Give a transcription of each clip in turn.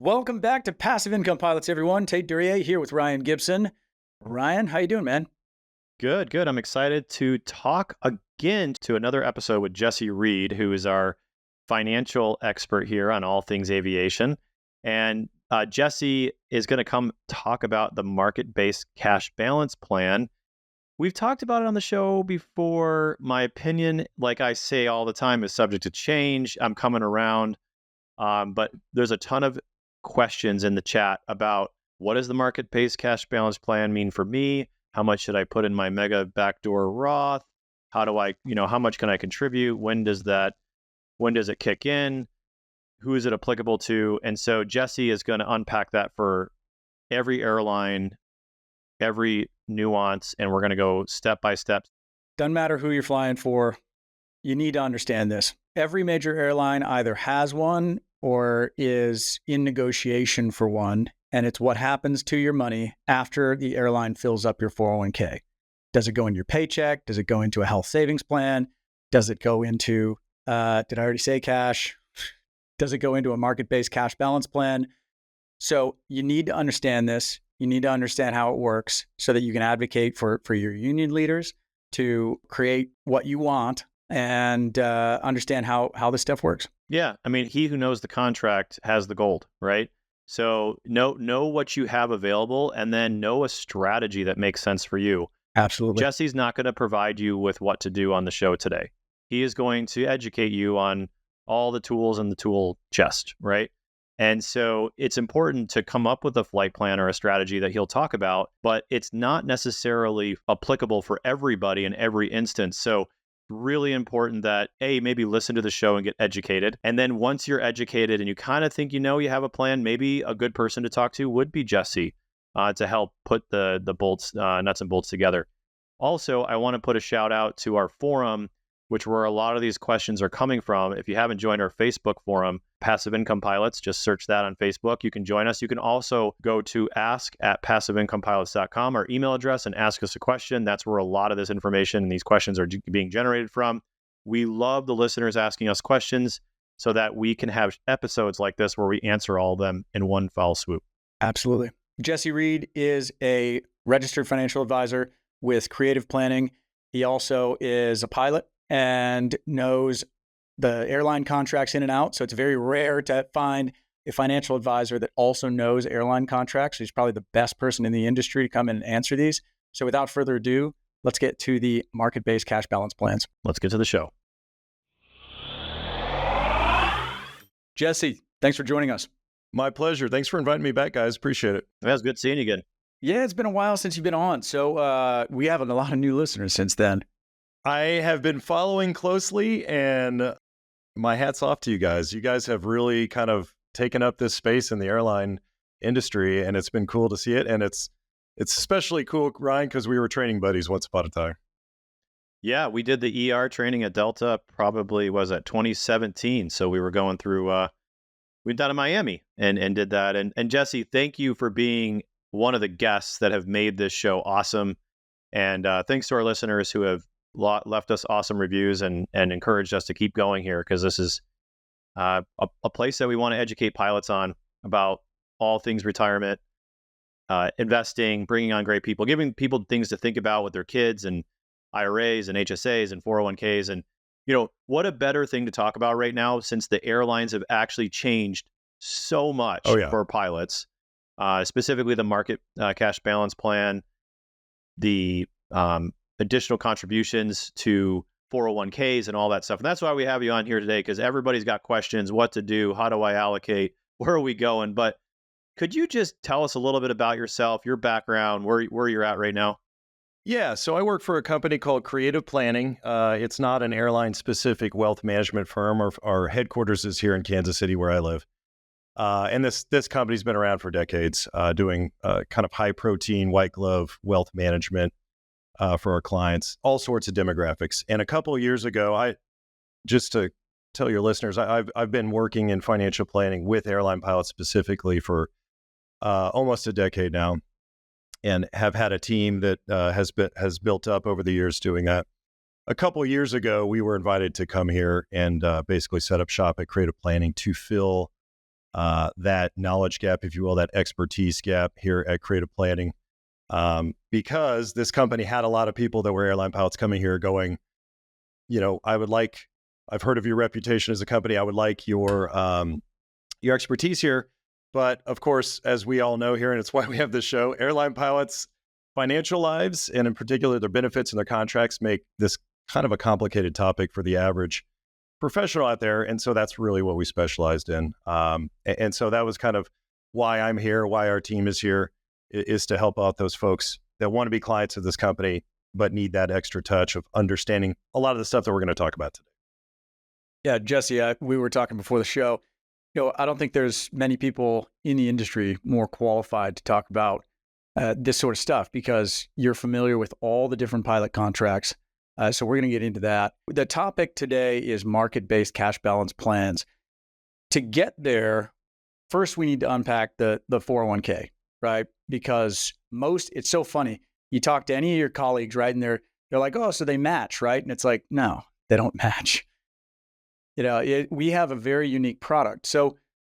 Welcome back to Passive Income Pilots, everyone. Tait Duryea here with Ryan Gibson. Ryan, how you doing, man? Good, good. I'm excited to talk again to another episode with Jesse Reed, who is our financial expert here on all things aviation. And Jesse is going to come talk about the market-based cash balance plan. We've talked about it on the show before. My opinion, like I say all the time, is subject to change. I'm coming around. But there's a ton of questions in the chat about what does the market-based cash balance plan mean for me? How much should I put in my mega backdoor Roth? How do I, how much can I contribute? When does it kick in? Who is it applicable to? And so Jesse is going to unpack that for every airline, every nuance, and we're going to go step by step. Doesn't matter who you're flying for. You need to understand this. Every major airline either has one or is in negotiation for one, and it's what happens to your money after the airline fills up your 401k. Does it go into your paycheck? Does it go into a health savings plan? Does it go into, did I already say cash? Does it go into a market-based cash balance plan? So you need to understand this. You need to understand how it works so that you can advocate for your union leaders to create what you want and understand how this stuff works. Yeah, I mean, he who knows the contract has the gold, right? So know what you have available, and then know a strategy that makes sense for you. Absolutely. Jesse's not going to provide you with what to do on the show today. He is going to educate you on all the tools in the tool chest, right? And so it's important to come up with a flight plan or a strategy that he'll talk about, but it's not necessarily applicable for everybody in every instance. So really important that maybe listen to the show and get educated. And then once you're educated and you kind of think you have a plan, maybe a good person to talk to would be Jesse to help put the bolts, nuts and bolts together. Also, I want to put a shout out to our forum, which where a lot of these questions are coming from. If you haven't joined our Facebook forum, Passive Income Pilots, just search that on Facebook. You can join us. You can also go to ask@passiveincomepilots.com, our email address, and ask us a question. That's where a lot of this information and these questions are being generated from. We love the listeners asking us questions so that we can have episodes like this where we answer all of them in one foul swoop. Absolutely. Jesse Reed is a registered financial advisor with Creative Planning. He also is a pilot and knows the airline contracts in and out. So it's very rare to find a financial advisor that also knows airline contracts. He's probably the best person in the industry to come in and answer these. So without further ado, let's get to the market-based cash balance plans. Let's get to the show. Jesse, thanks for joining us. My pleasure. Thanks for inviting me back, guys. Appreciate it. It was good seeing you again. Yeah, it's been a while since you've been on. So we have a lot of new listeners since then. I have been following closely, and my hat's off to you guys. You guys have really kind of taken up this space in the airline industry, and it's been cool to see it. And it's especially cool, Ryan, because we were training buddies once upon a time. Yeah, we did the ER training at Delta probably was at 2017. So we were going through, we went down to Miami and did that. And Jesse, thank you for being one of the guests that have made this show awesome. And thanks to our listeners who have left us awesome reviews and encouraged us to keep going here, because this is a place that we want to educate pilots on about all things retirement, investing, bringing on great people, giving people things to think about with their kids and IRAs and HSAs and 401ks. And, what a better thing to talk about right now, since the airlines have actually changed so much for pilots, specifically the market cash balance plan, the additional contributions to 401ks and all that stuff. And that's why we have you on here today, because everybody's got questions. What to do? How do I allocate? Where are we going? But could you just tell us a little bit about yourself, your background, where you're at right now? Yeah, so I work for a company called Creative Planning. It's not an airline-specific wealth management firm. Our headquarters is here in Kansas City, where I live. And this company's been around for decades, doing kind of high-protein, white-glove wealth management for our clients, all sorts of demographics. And a couple of years ago, just to tell your listeners, I've been working in financial planning with airline pilots specifically for almost a decade now, and have had a team that has built up over the years doing that. A couple of years ago, we were invited to come here and basically set up shop at Creative Planning to fill that knowledge gap, if you will, that expertise gap here at Creative Planning. Because this company had a lot of people that were airline pilots coming here going, I've heard of your reputation as a company. I would like your expertise here. But of course, as we all know here, and it's why we have this show, airline pilots' financial lives, and in particular their benefits and their contracts, make this kind of a complicated topic for the average professional out there. And so that's really what we specialized in. And so that was kind of why I'm here, why our team is here, is to help out those folks that want to be clients of this company, but need that extra touch of understanding a lot of the stuff that we're going to talk about today. Yeah, Jesse, we were talking before the show. I don't think there's many people in the industry more qualified to talk about this sort of stuff because you're familiar with all the different pilot contracts. So we're going to get into that. The topic today is market-based cash balance plans. To get there, first we need to unpack the 401k, right? Because it's so funny. You talk to any of your colleagues, right? And they're like, oh, so they match, right? And it's like, no, they don't match. We have a very unique product. So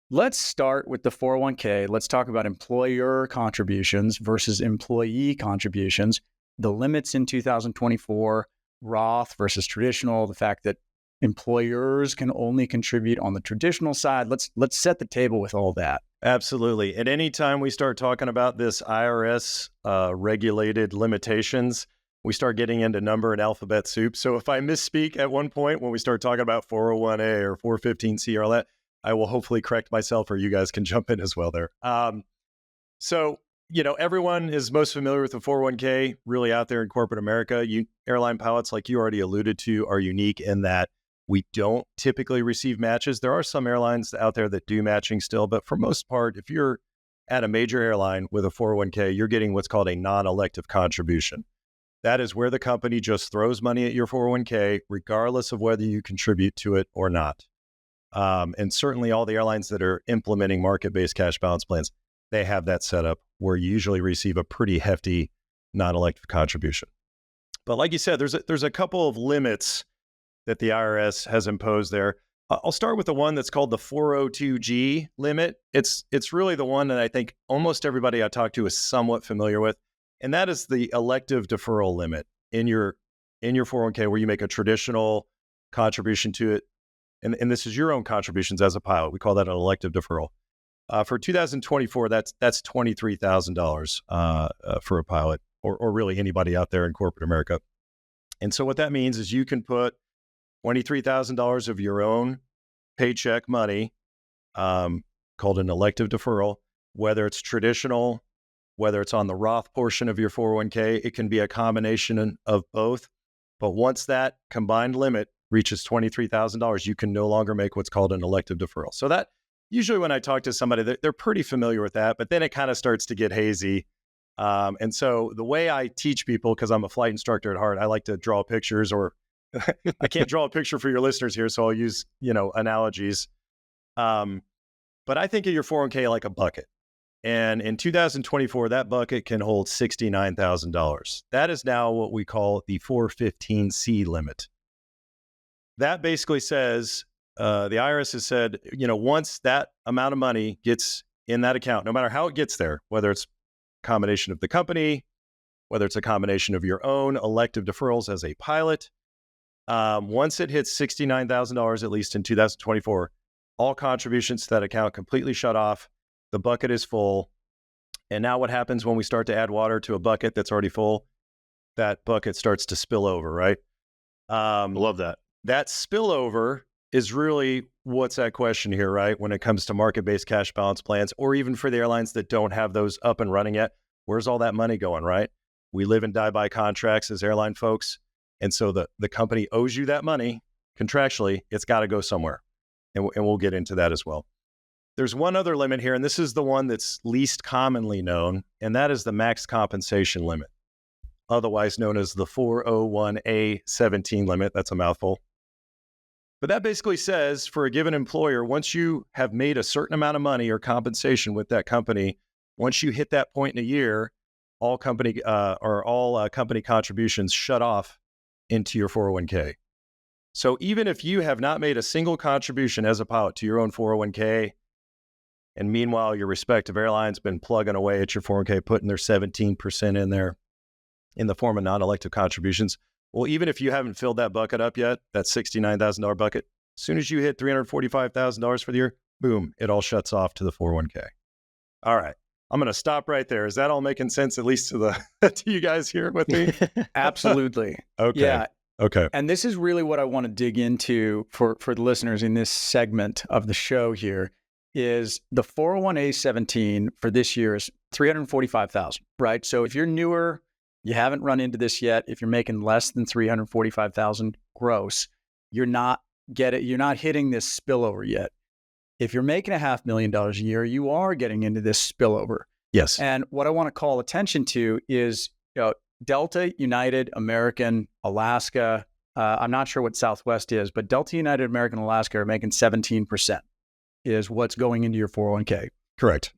let's start with the 401k. Let's talk about employer contributions versus employee contributions, the limits in 2024, Roth versus traditional, the fact that employers can only contribute on the traditional side. Let's set the table with all that. Absolutely. At any time we start talking about this IRS regulated limitations, we start getting into number and alphabet soup. So if I misspeak at one point when we start talking about 401A or 415C or all that, I will hopefully correct myself, or you guys can jump in as well there. So everyone is most familiar with the 401k really out there in corporate America. Airline pilots, like you already alluded to, are unique in that we don't typically receive matches. There are some airlines out there that do matching still, but for most part, if you're at a major airline with a 401k, you're getting what's called a non-elective contribution. That is where the company just throws money at your 401k, regardless of whether you contribute to it or not. And certainly all the airlines that are implementing market-based cash balance plans, they have that set up where you usually receive a pretty hefty non-elective contribution. But like you said, there's a couple of limits that the IRS has imposed there. I'll start with the one that's called the 402G limit. It's really the one that I think almost everybody I talk to is somewhat familiar with. And that is the elective deferral limit in your 401k, where you make a traditional contribution to it. And this is your own contributions as a pilot. We call that an elective deferral. For 2024, that's $23,000 for a pilot, or really anybody out there in corporate America. And so what that means is you can put $23,000 of your own paycheck money, called an elective deferral, whether it's traditional, whether it's on the Roth portion of your 401k. It can be a combination of both. But once that combined limit reaches $23,000, you can no longer make what's called an elective deferral. So that usually when I talk to somebody, they're pretty familiar with that, but then it kind of starts to get hazy. And so the way I teach people, because I'm a flight instructor at heart, I like to draw pictures, or I can't draw a picture for your listeners here, so I'll use, analogies. But I think of your 401k like a bucket. And in 2024, that bucket can hold $69,000. That is now what we call the 415C limit. That basically says, the IRS has said, once that amount of money gets in that account, no matter how it gets there, whether it's a combination of the company, whether it's a combination of your own elective deferrals as a pilot, once it hits $69,000, at least in 2024, all contributions to that account completely shut off. The bucket is full. And now what happens when we start to add water to a bucket that's already full? That bucket starts to spill over, right? Love that. That spillover is really what's at question here, right? When it comes to market-based cash balance plans, or even for the airlines that don't have those up and running yet, where's all that money going, right? We live and die by contracts as airline folks. And so the company owes you that money contractually. It's got to go somewhere. And we'll get into that as well. There's one other limit here, and this is the one that's least commonly known, and that is the max compensation limit, otherwise known as the 401A17 limit. That's a mouthful. But that basically says for a given employer, once you have made a certain amount of money or compensation with that company, once you hit that point in a year, all company contributions shut off into your 401k. So even if you have not made a single contribution as a pilot to your own 401k, And meanwhile, your respective airline's been plugging away at your 401k, putting their 17% in there in the form of non-elective contributions. Well, even if you haven't filled that bucket up yet, that $69,000 bucket, as soon as you hit $345,000 for the year, boom, it all shuts off to the 401k. All right. I'm going to stop right there. Is that all making sense, at least to to you guys here with me? Absolutely. Okay. Yeah. Okay. And this is really what I want to dig into for the listeners in this segment of the show here is the 401A-17 for this year is $345,000, right? So if you're newer, you haven't run into this yet. If you're making less than $345,000 gross, you're not hitting this spillover yet. If you're making $500,000 a year, you are getting into this spillover. Yes. And what I want to call attention to is, Delta, United, American, Alaska. I'm not sure what Southwest is, but Delta, United, American, Alaska are making 17% is what's going into your 401k. Correct.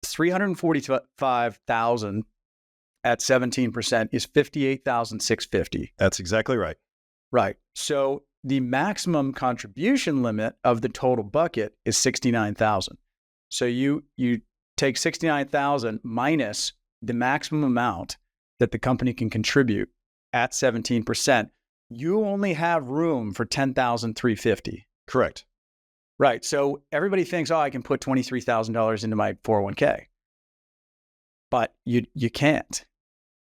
$345,000 at 17% is $58,650. That's exactly right. Right. So the maximum contribution limit of the total bucket is $69,000. So you take $69,000 minus the maximum amount that the company can contribute at 17%. You only have room for $10,350. Correct. Right. So everybody thinks, I can put $23,000 into my 401k. But you can't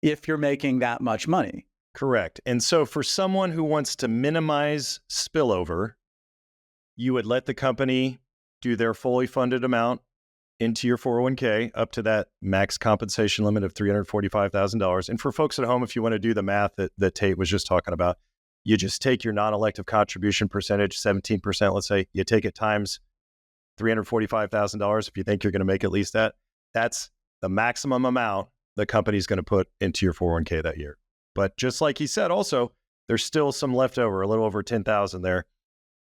if you're making that much money. Correct. And so for someone who wants to minimize spillover, you would let the company do their fully funded amount into your 401k up to that max compensation limit of $345,000. And for folks at home, if you want to do the math that Tait was just talking about, you just take your non-elective contribution percentage, 17%, let's say, you take it times $345,000 if you think you're going to make at least that. That's the maximum amount the company's going to put into your 401k that year. But just like he said, also, there's still some left over, a little over $10,000 there.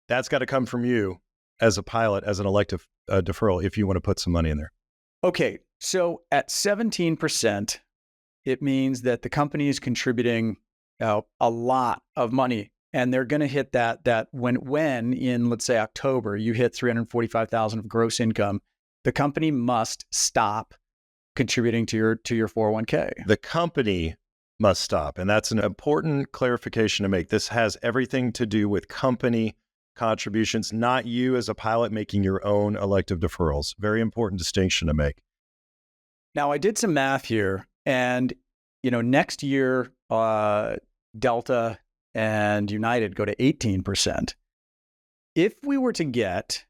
That's got to come from you as a pilot, as an elective deferral, if you want to put some money in there. Okay, so at 17%, it means that the company is contributing a lot of money, and they're going to hit that when in, let's say, October, you hit $345,000 of gross income, the company must stop contributing to your 401k. The company must stop, and that's an important clarification to make. This has everything to do with company contributions, not you as a pilot making your own elective deferrals. Very important distinction to make. Now, I did some math here, and next year, Delta and United go to 18%. If we were to get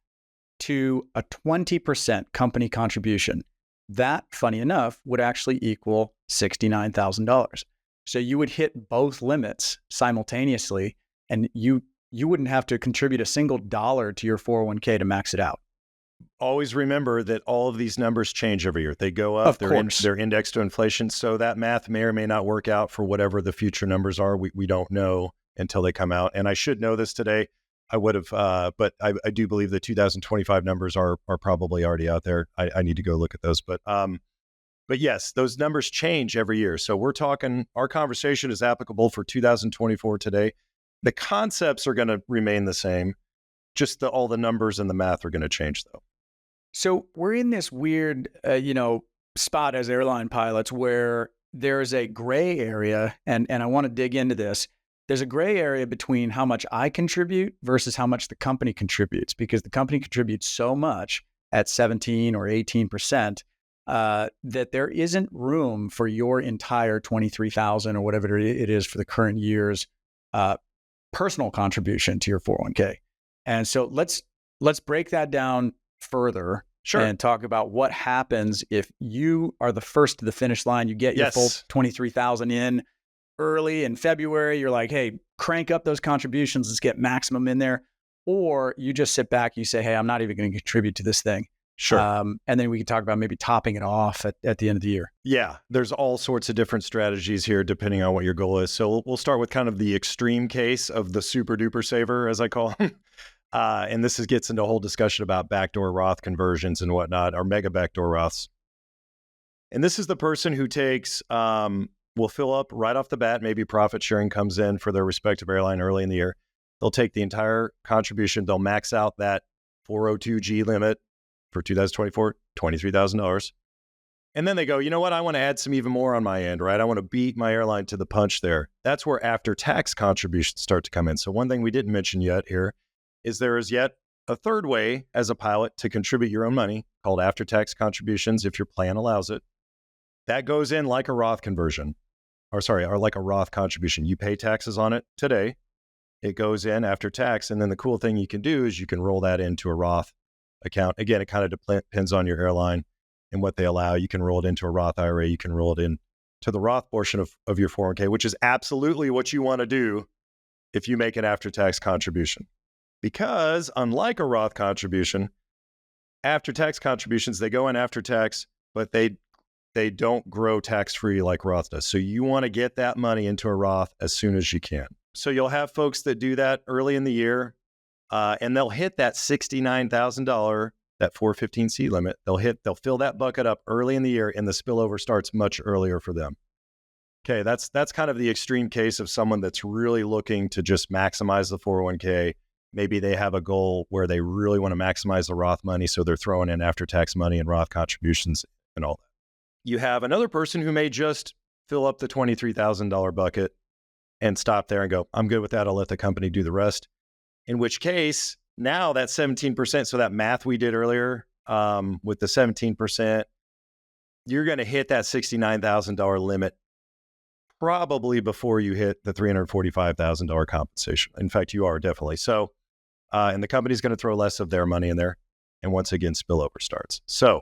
to a 20% company contribution, that, funny enough, would actually equal $69,000. So you would hit both limits simultaneously, and you wouldn't have to contribute a single dollar to your 401k to max it out. Always remember that all of these numbers change every year. They go up, they're indexed to inflation. So that math may or may not work out for whatever the future numbers are. We don't know until they come out. And I should know this today. I would have, but I do believe the 2025 numbers are probably already out there. I need to go look at those. But yes, those numbers change every year. So we're talking, our conversation is applicable for 2024 today. The concepts are going to remain the same. Just all the numbers and the math are going to change, though. So we're in this weird, spot as airline pilots where there's a gray area, and I want to dig into this. There's a gray area between how much I contribute versus how much the company contributes, because the company contributes so much at 17 or 18% that there isn't room for your entire $23,000 or whatever it is for the current year's personal contribution to your 401k. And so let's break that down further. Sure. And talk about what happens if you are the first to the finish line. You get your full $23,000 in early in February. You're like, hey, crank up those contributions. Let's get maximum in there. Or you just sit back, you say, hey, I'm not even going to contribute to this thing. Sure. And then we can talk about maybe topping it off at the end of the year. Yeah, there's all sorts of different strategies here depending on what your goal is. So we'll start with kind of the extreme case of the super duper saver, as I call him. And this gets into a whole discussion about backdoor Roth conversions and whatnot, or mega backdoor Roths. And this is the person who takes, will fill up right off the bat, maybe profit sharing comes in for their respective airline early in the year. They'll take the entire contribution. They'll max out that 402G limit for 2024, $23,000. And then they go, you know what? I want to add some even more on my end, right? I want to beat my airline to the punch there. That's where after-tax contributions start to come in. So one thing we didn't mention yet here is there is yet a third way as a pilot to contribute your own money called after-tax contributions if your plan allows it. That goes in like a Roth conversion, or like a Roth contribution. You pay taxes on it today. It goes in after tax. And then the cool thing you can do is you can roll that into a Roth account. Again, it kind of depends on your airline and what they allow. You can roll it into a Roth IRA. You can roll it in to the Roth portion of your 401k, which is absolutely what you want to do if you make an after-tax contribution. Because unlike a Roth contribution, after-tax contributions, they go in after tax, but they don't grow tax-free like Roth does. So you want to get that money into a Roth as soon as you can. So you'll have folks that do that early in the year, and they'll hit that $69,000, that 415C limit. They'll fill that bucket up early in the year, and the spillover starts much earlier for them. Okay, that's kind of the extreme case of someone that's really looking to just maximize the 401k. Maybe they have a goal where they really want to maximize the Roth money, so they're throwing in after-tax money and Roth contributions and all that. You have another person who may just fill up the $23,000 bucket and stop there and go, I'm good with that. I'll let the company do the rest. In which case, now that 17%, so that math we did earlier with the 17%, you're going to hit that $69,000 limit probably before you hit the $345,000 compensation. In fact, you are definitely. So, and the company's going to throw less of their money in there. And once again, spillover starts. So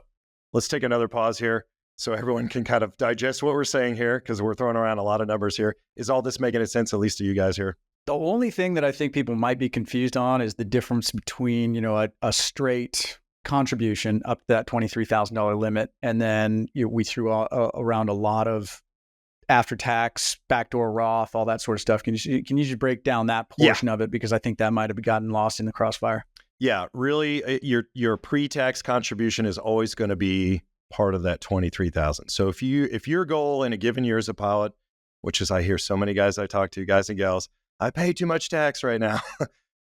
let's take another pause here so everyone can kind of digest what we're saying here, because we're throwing around a lot of numbers here. Is all this making sense, at least to you guys here? The only thing that I think people might be confused on is the difference between, a straight contribution up to that $23,000 limit. And then we threw around a lot of after-tax, backdoor Roth, all that sort of stuff. Can you just break down that portion of it? Because I think that might have gotten lost in the crossfire. Yeah, really, your pre-tax contribution is always going to be part of that $23,000. So if your goal in a given year as a pilot, which is I hear so many guys I talk to, guys and gals, I pay too much tax right now.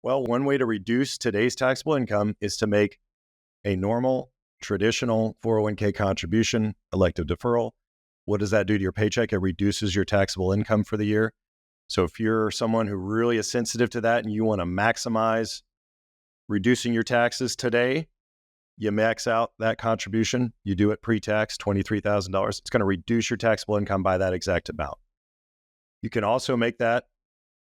Well, one way to reduce today's taxable income is to make a normal, traditional 401k contribution, elective deferral. What does that do to your paycheck? It reduces your taxable income for the year. So if you're someone who really is sensitive to that and you want to maximize reducing your taxes today, you max out that contribution. You do it pre-tax, $23,000. It's going to reduce your taxable income by that exact amount. You can also make that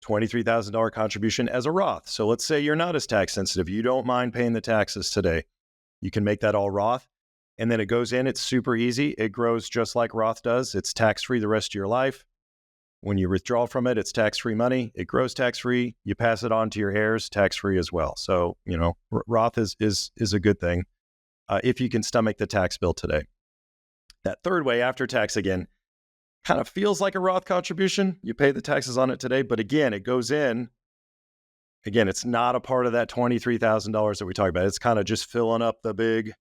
$23,000 contribution as a Roth. So let's say you're not as tax sensitive. You don't mind paying the taxes today. You can make that all Roth. And then it goes in. It's super easy. It grows just like Roth does. It's tax-free the rest of your life. When you withdraw from it, it's tax-free money. It grows tax-free. You pass it on to your heirs, tax-free as well. So, Roth is a good thing if you can stomach the tax bill today. That third way, after tax, again, kind of feels like a Roth contribution. You pay the taxes on it today, but again, it goes in. Again, it's not a part of that $23,000 that we talked about. It's kind of just filling up the big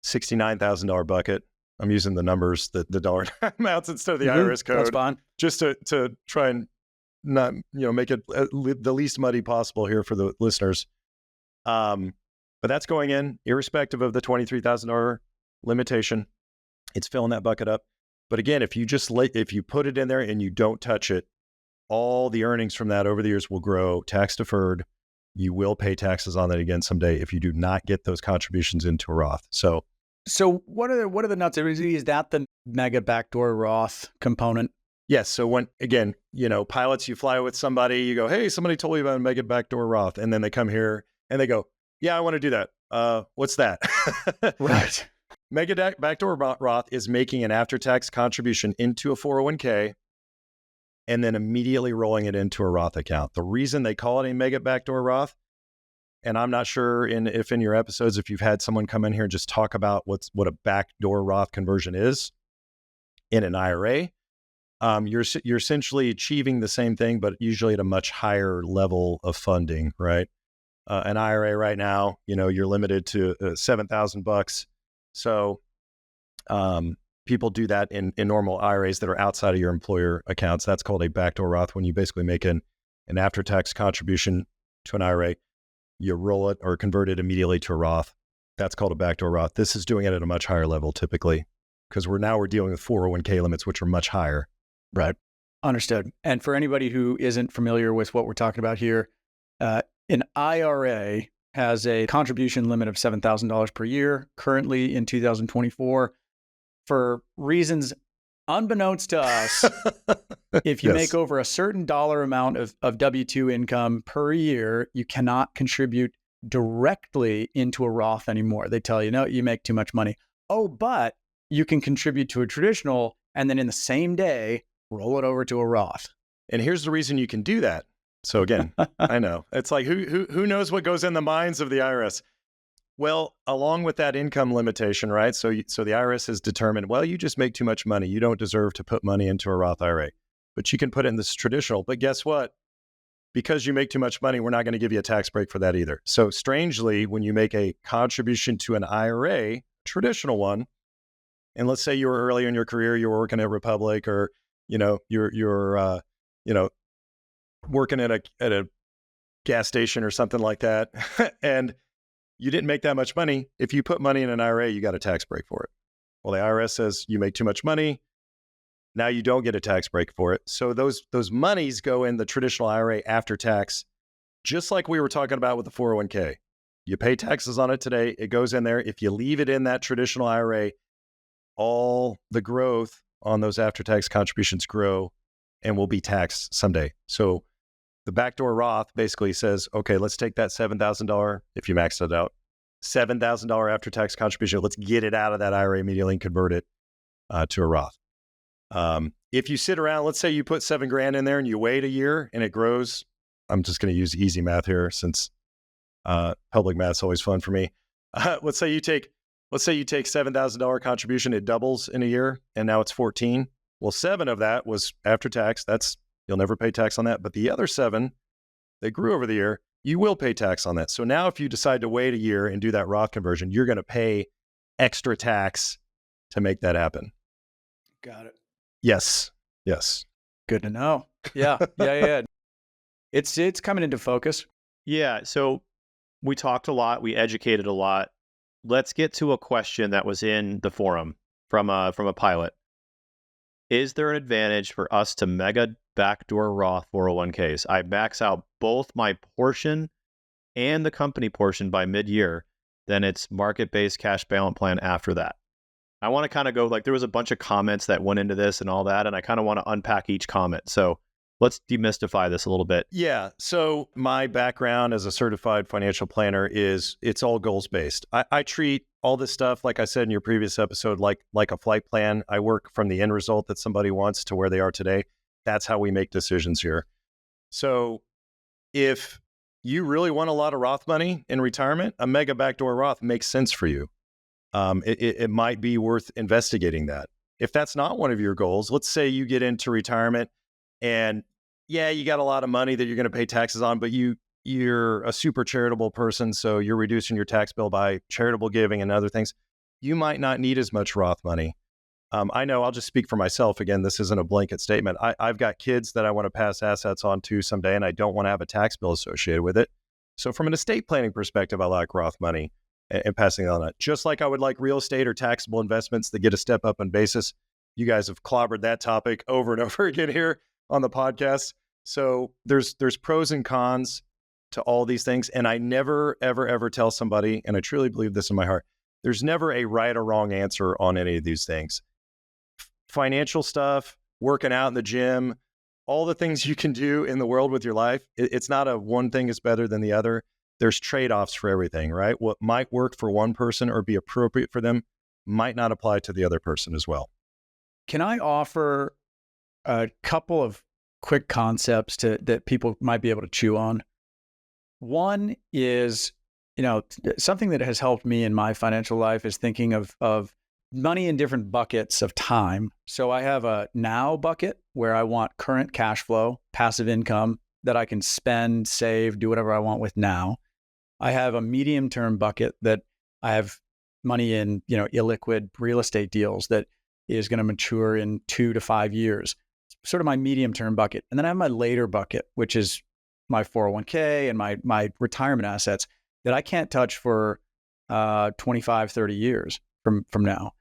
$69,000 bucket. I'm using the numbers, the dollar amounts instead of the IRS code. That's fine. Just to try and not, make it the least muddy possible here for the listeners. But that's going in irrespective of the $23,000 limitation. It's filling that bucket up. But again, if you put it in there and you don't touch it, all the earnings from that over the years will grow tax deferred. You will pay taxes on that again someday if you do not get those contributions into a Roth. So what are the nuts? Is that the mega backdoor Roth component? Yes. So when, again, pilots, you fly with somebody, you go, hey, somebody told me about a mega backdoor Roth. And then they come here and they go, yeah, I want to do that. What's that? Right. Mega backdoor Roth is making an after-tax contribution into a 401k and then immediately rolling it into a Roth account. The reason they call it a mega backdoor Roth, and I'm not sure if in your episodes, if you've had someone come in here and just talk about what a backdoor Roth conversion is in an IRA, you're essentially achieving the same thing, but usually at a much higher level of funding, right? An IRA right now, you're limited to $7,000. So people do that in normal IRAs that are outside of your employer accounts. That's called a backdoor Roth. When you basically make an after-tax contribution to an IRA, you roll it or convert it immediately to a Roth. That's called a backdoor Roth. This is doing it at a much higher level typically, because we're dealing with 401k limits, which are much higher. Right. Understood. And for anybody who isn't familiar with what we're talking about here, an IRA has a contribution limit of $7,000 per year currently in 2024. For reasons unbeknownst to us, if you make over a certain dollar amount of W-2 income per year, you cannot contribute directly into a Roth anymore. They tell you, no, you make too much money. Oh, but you can contribute to a traditional and then in the same day, roll it over to a Roth. And here's the reason you can do that. So again, I know it's like, who knows what goes in the minds of the IRS? Well, along with that income limitation, right? So the IRS has determined, well, you just make too much money. You don't deserve to put money into a Roth IRA, but you can put it in this traditional. But guess what? Because you make too much money, we're not going to give you a tax break for that either. So strangely, when you make a contribution to an IRA, traditional one, and let's say you were early in your career, you were working at Republic, or you're working at a gas station or something like that, and you didn't make that much money. If you put money in an IRA, you got a tax break for it. Well, the IRS says you make too much money. Now you don't get a tax break for it. So those monies go in the traditional IRA after tax, just like we were talking about with the 401k. You pay taxes on it today. It goes in there. If you leave it in that traditional IRA, all the growth on those after-tax contributions grow and will be taxed someday. So the backdoor Roth basically says, okay, let's take that $7,000, if you max it out, $7,000 after-tax contribution. Let's get it out of that IRA immediately and convert it to a Roth. If you sit around, let's say you put $7,000 in there and you wait a year and it grows. I'm just going to use easy math here since public math's always fun for me. Let's say you take $7,000 contribution, it doubles in a year, and now it's 14. Well, 7 of that was after tax. You'll never pay tax on that. But the other 7, they grew over the year, you will pay tax on that. So now if you decide to wait a year and do that Roth conversion, you're going to pay extra tax to make that happen. Got it. Yes. Good to know. Yeah. It's coming into focus. Yeah. So we talked a lot. We educated a lot. Let's get to a question that was in the forum from a pilot. Is there an advantage for us to mega backdoor Roth 401ks? I max out both my portion and the company portion by mid-year. Then it's market-based cash balance plan after that. I want to kind of go, like, there was a bunch of comments that went into this and all that, and I kind of want to unpack each comment. So let's demystify this a little bit. Yeah. So my background as a certified financial planner is it's all goals-based. I treat all this stuff, like I said in your previous episode, like a flight plan. I work from the end result that somebody wants to where they are today. That's how we make decisions here. So if you really want a lot of Roth money in retirement, a mega backdoor Roth makes sense for you. It might be worth investigating that. If that's not one of your goals, let's say you get into retirement and you got a lot of money that you're going to pay taxes on, but you're a super charitable person, so you're reducing your tax bill by charitable giving and other things. You might not need as much Roth money. I know, I'll just speak for myself. Again, this isn't a blanket statement. I've got kids that I want to pass assets on to someday, and I don't want to have a tax bill associated with it. So from an estate planning perspective, I like Roth money and passing it on. Just like I would like real estate or taxable investments that get a step up in basis. You guys have clobbered that topic over and over again here on the podcast. So there's pros and cons to all these things. And I never, ever, ever tell somebody, and I truly believe this in my heart, there's never a right or wrong answer on any of these things. Financial stuff, working out in the gym, all the things you can do in the world with your life, it's not a one thing is better than the other. There's trade-offs for everything, right? What might work for one person or be appropriate for them might not apply to the other person as well. Can I offer a couple of quick concepts that people might be able to chew on? One is, something that has helped me in my financial life is thinking of money in different buckets of time. So I have a now bucket where I want current cash flow, passive income that I can spend, save, do whatever I want with now. I have a medium-term bucket that I have money in, illiquid real estate deals that is going to mature in 2 to 5 years. Sort of my medium-term bucket. And then I have my later bucket, which is my 401k and my retirement assets that I can't touch for 25, 30 years from now.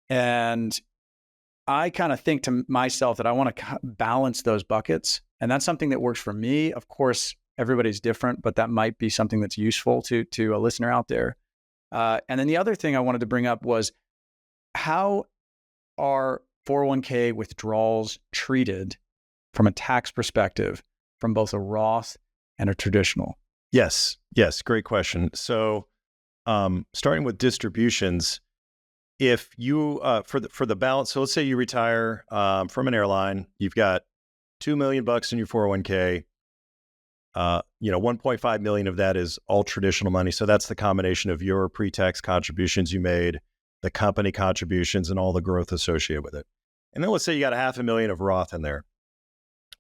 And I kind of think to myself that I want to balance those buckets. And that's something that works for me. Of course, everybody's different, but that might be something that's useful to a listener out there. And then the other thing I wanted to bring up was, how are 401k withdrawals treated from a tax perspective from both a Roth and a traditional? Yes. Great question. So starting with distributions, if you, for the balance, so let's say you retire from an airline, you've got $2 million in your 401k, 1.5 million of that is all traditional money. So that's the combination of your pre-tax contributions you made, the company contributions, and all the growth associated with it. And then let's say you got $500,000 of Roth in there.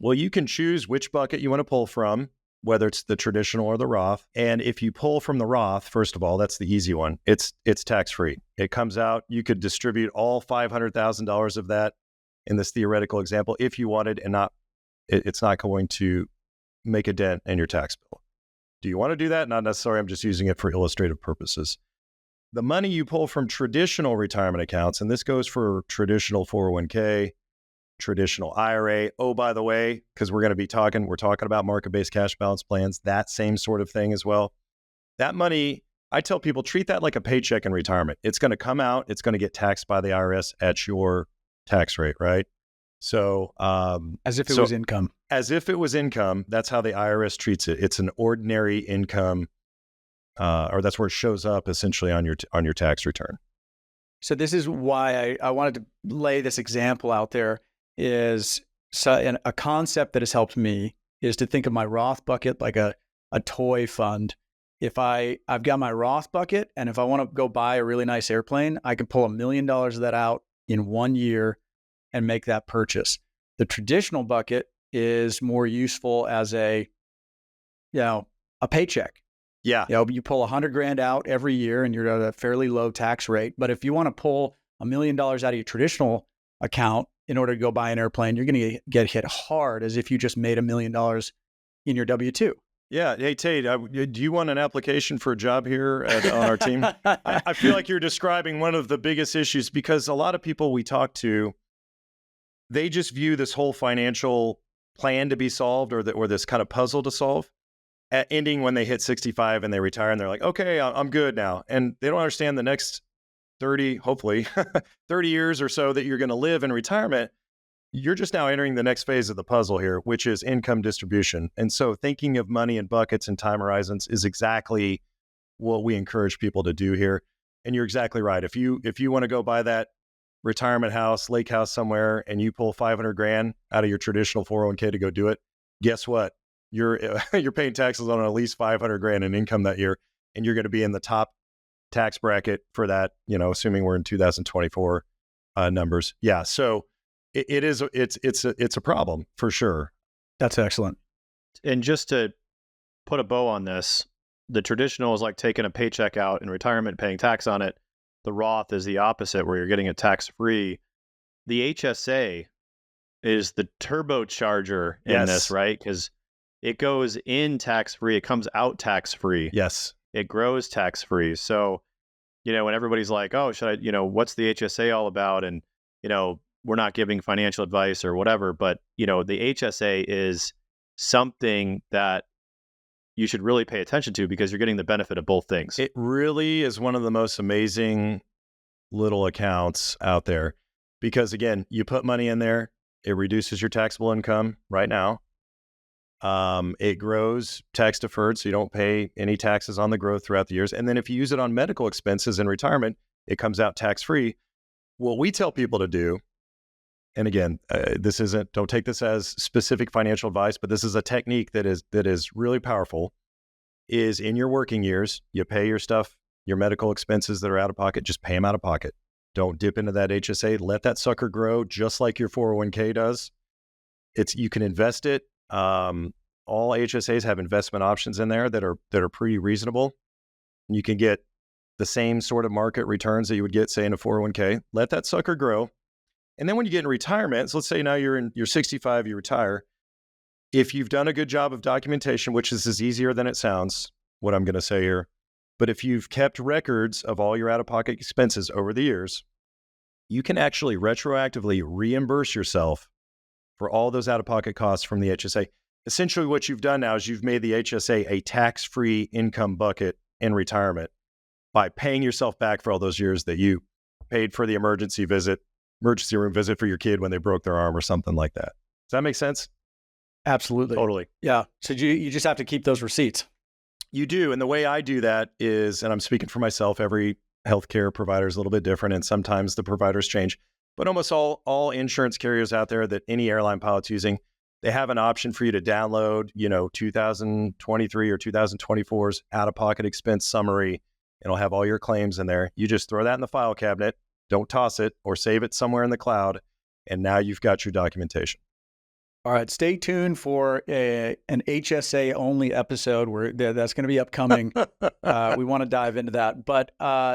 Well, you can choose which bucket you want to pull from, whether it's the traditional or the Roth. And if you pull from the Roth, first of all, that's the easy one. It's tax-free. It comes out, you could distribute all $500,000 of that in this theoretical example if you wanted, and it's not going to make a dent in your tax bill. Do you want to do that? Not necessarily. I'm just using it for illustrative purposes. The money you pull from traditional retirement accounts, and this goes for traditional 401k, traditional IRA. Oh, by the way, because we're talking about market-based cash balance plans, that same sort of thing as well. That money, I tell people, treat that like a paycheck in retirement. It's going to come out, it's going to get taxed by the IRS at your tax rate, right? So, as if it was income. As if it was income, that's how the IRS treats it. It's an ordinary income, or that's where it shows up essentially on your tax return. So this is why I wanted to lay this example out there. Is a concept that has helped me is to think of my Roth bucket like a toy fund. If I've got my Roth bucket, and if I want to go buy a really nice airplane, I can pull $1 million of that out in 1 year and make that purchase. The traditional bucket is more useful as a paycheck. Yeah. You pull $100,000 out every year and you're at a fairly low tax rate. But if you want to pull $1 million out of your traditional account in order to go buy an airplane, you're going to get hit hard as if you just made $1 million in your W-2. Yeah. Hey, Tait, do you want an application for a job here on our team? I feel like you're describing one of the biggest issues, because a lot of people we talk to, they just view this whole financial plan to be solved, or this kind of puzzle to solve, at ending when they hit 65 and they retire and they're like, okay, I'm good now. And they don't understand the next 30, hopefully 30 years or so that you're going to live in retirement. You're just now entering the next phase of the puzzle here, which is income distribution. And so thinking of money in buckets and time horizons is exactly what we encourage people to do here. And you're exactly right. If you want to go buy that retirement house, lake house somewhere, and you pull $500,000 out of your traditional 401k to go do it, guess what? You're paying taxes on at least $500,000 in income that year, and you're going to be in the top tax bracket for that, assuming we're in 2024 numbers. Yeah. So it's a problem for sure. That's excellent. And just to put a bow on this, the traditional is like taking a paycheck out in retirement, paying tax on it. The Roth is the opposite, where you're getting it tax-free. The HSA is the turbocharger in this, right? Because it goes in tax-free, it comes out tax-free. Yes. It grows tax-free. So, when everybody's like, oh, should I, what's the HSA all about? And, we're not giving financial advice or whatever, but, the HSA is something that you should really pay attention to, because you're getting the benefit of both things. It really is one of the most amazing little accounts out there, because again, you put money in there, it reduces your taxable income right now. It grows tax deferred, so you don't pay any taxes on the growth throughout the years. And then if you use it on medical expenses in retirement, it comes out tax free. What we tell people to do, and again, don't take this as specific financial advice, but this is a technique that is really powerful, is in your working years, you pay your stuff, your medical expenses that are out of pocket, just pay them out of pocket. Don't dip into that HSA. Let that sucker grow just like your 401k does. You can invest it. All HSAs have investment options in there that are pretty reasonable. You can get the same sort of market returns that you would get, say, in a 401k. Let that sucker grow. And then when you get in retirement, so let's say now you're 65, you retire. If you've done a good job of documentation, which is easier than it sounds, what I'm going to say here, But if you've kept records of all your out-of-pocket expenses over the years, you can actually retroactively reimburse yourself for all those out-of-pocket costs from the HSA. Essentially, what you've done now is you've made the HSA a tax-free income bucket in retirement by paying yourself back for all those years that you paid for the emergency room visit for your kid when they broke their arm or something like that. Does that make sense? Absolutely. Totally. Yeah. So you just have to keep those receipts. You do. And the way I do that is, and I'm speaking for myself, every healthcare provider is a little bit different, and sometimes the providers change. But almost all insurance carriers out there that any airline pilot's using, they have an option for you to download, 2023 or 2024's out-of-pocket expense summary. It'll have all your claims in there. You just throw that in the file cabinet, don't toss it, or save it somewhere in the cloud, and now you've got your documentation. All right, stay tuned for an HSA only episode where that's going to be upcoming. We want to dive into that. But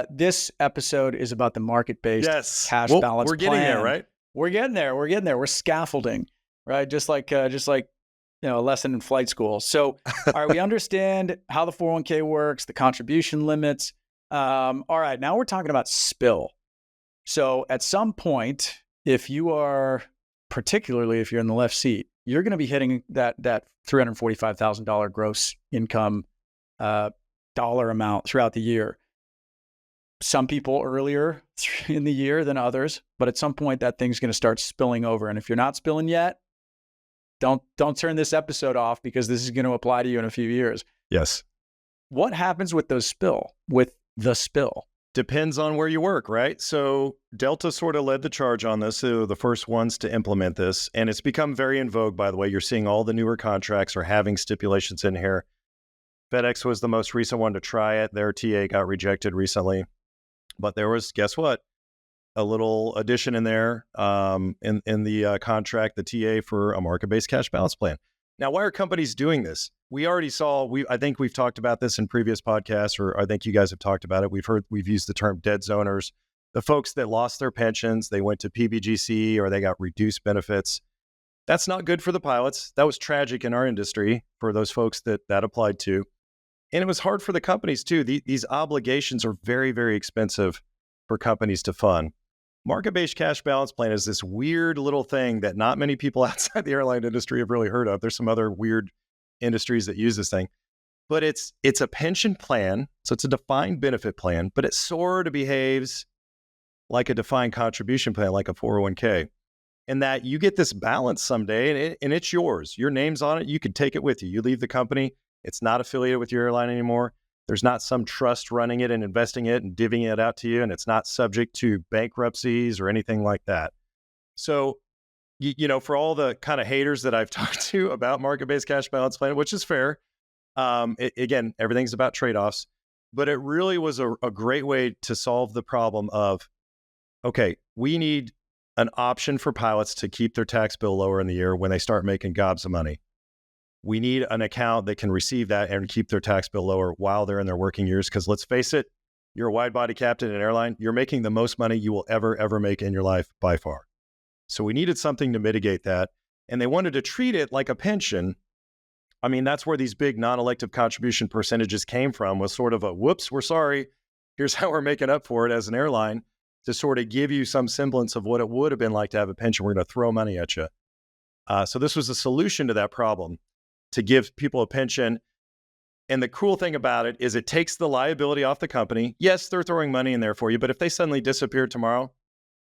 this episode is about the market-based cash balance plan. We're getting there, right? We're getting there. We're scaffolding, right? Just like a lesson in flight school. So, all right, we understand how the 401k works, the contribution limits. All right, now we're talking about spill. So at some point, particularly if you're in the left seat, you're going to be hitting that $345,000 gross income dollar amount throughout the year. Some people earlier in the year than others, but at some point that thing's going to start spilling over. And if you're not spilling yet, don't turn this episode off, because this is going to apply to you in a few years. Yes. What happens with the spill? Depends on where you work, right? So Delta sort of led the charge on this. So the first ones to implement this. And it's become very in vogue, by the way. You're seeing all the newer contracts are having stipulations in here. FedEx was the most recent one to try it. Their TA got rejected recently. But there was, guess what? A little addition in there in the contract, the TA for a market-based cash balance plan. Now, why are companies doing this? We already saw, I think we've talked about this in previous podcasts, or I think you guys have talked about it. We've used the term dead zoners, the folks that lost their pensions, they went to PBGC or they got reduced benefits. That's not good for the pilots. That was tragic in our industry for those folks that applied to. And it was hard for the companies too. These obligations are very, very expensive for companies to fund. Market-based cash balance plan is this weird little thing that not many people outside the airline industry have really heard of. There's some other weird industries that use this thing, but it's a pension plan. So it's a defined benefit plan, but it sort of behaves like a defined contribution plan, like a 401k, in that you get this balance someday and it's yours. Your name's on it. You can take it with you. You leave the company. It's not affiliated with your airline anymore. There's not some trust running it and investing it and divvying it out to you, and it's not subject to bankruptcies or anything like that. So, for all the kind of haters that I've talked to about market-based cash balance plan, which is fair, again, everything's about trade-offs, but it really was a great way to solve the problem of, okay, we need an option for pilots to keep their tax bill lower in the year when they start making gobs of money. We need an account that can receive that and keep their tax bill lower while they're in their working years. Because let's face it, you're a wide body captain in an airline. You're making the most money you will ever make in your life by far. So we needed something to mitigate that. And they wanted to treat it like a pension. I mean, that's where these big non-elective contribution percentages came from, was sort of a, whoops, we're sorry. Here's how we're making up for it as an airline, to sort of give you some semblance of what it would have been like to have a pension. We're going to throw money at you. So this was a solution to that problem, to give people a pension. And the cool thing about it is it takes the liability off the company. Yes, they're throwing money in there for you, but if they suddenly disappear tomorrow,